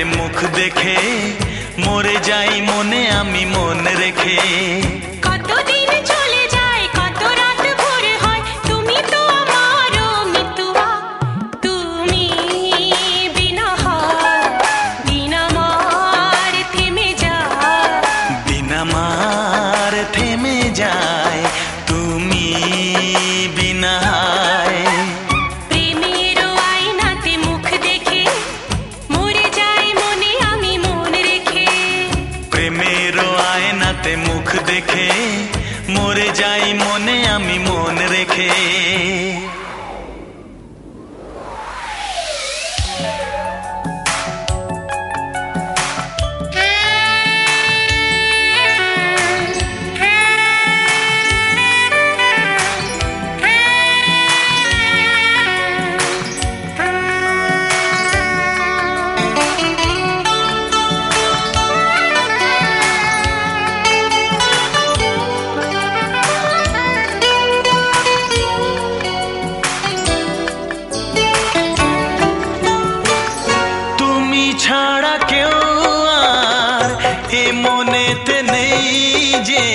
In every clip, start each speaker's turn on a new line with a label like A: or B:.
A: আয়নাতে মুখ দেখে মরে যাই মনে আমি মন রেখে।
B: কতদিন চলে যায় কত রাত ভোর হয় তুমি তো আমারও মিতুয়া। তুমি বিনা হয় দিন আমার থেমে যায়,
A: দিন আমার থেমে যায় তুমি বিনা।
B: প্রেমের আয়নাতে মুখ দেখে মরে যায় মনে আমি মন রেখে।
A: প্রেমের আয়নাতে মুখ দেখে মরে যাই মনে আমি মন রেখে। ছাড়া কেউ আর এ মনেতে নেই যে,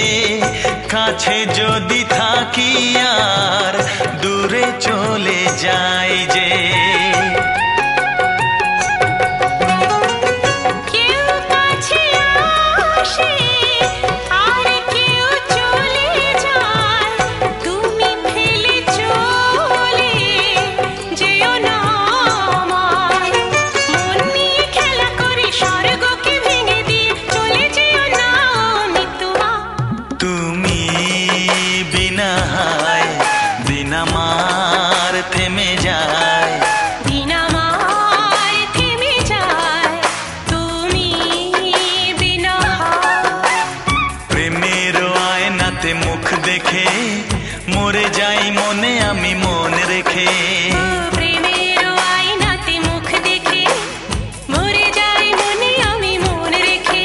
A: কাছে যদি থাকি আর দূরে চলে যাই যে।
B: কেউ কাছে আসে আর কেউ চলে যায়, তুমি ফেলে চলে যেও না আমায়। মন নিয়ে খেলা করে স্বর্গকে ভেঙে দিয়ে চলে যেও না মিতুয়া।
A: তুমি বিনা হায় দিন আমার থেমে যায়,
B: দিন আমার থেমে যায় তুমি বিনা।
A: প্রেমের আয়নাতে মুখ দেখে মরে যাই মনে আমি মন রেখে।
B: প্রেমের আয়নাতে মুখ দেখে মরে যায় মনে আমি মন রেখে।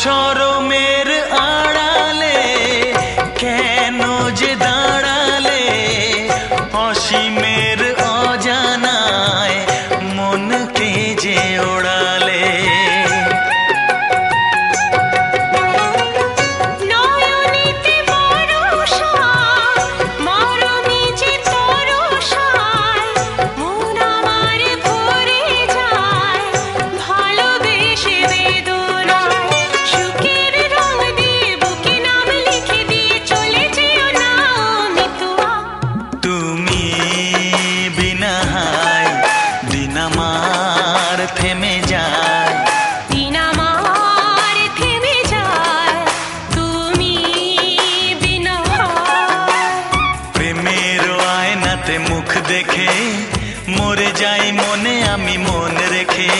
A: শরমের আড়ালে কেন যে দাঁড়ালে, অসীমের অজানায় মনকে যে ওড়ালে।
B: নয়নেতে বরষা মরমে যে তরসায়, মন আমার ভরে যায় ভালোবেসে বেদনায়। সুখের রং দিয়ে বুকে নাম লিখে দিয়ে চলে যেও না মিতুয়া।
A: তুমি বিনা হায় দিন আমার থেমে যায়,
B: দিন আমার থেমে যায় তুমি বিনা।
A: প্রেমের আয়নাতে মুখ দেখে মরে যাই মনে আমি মন রেখে।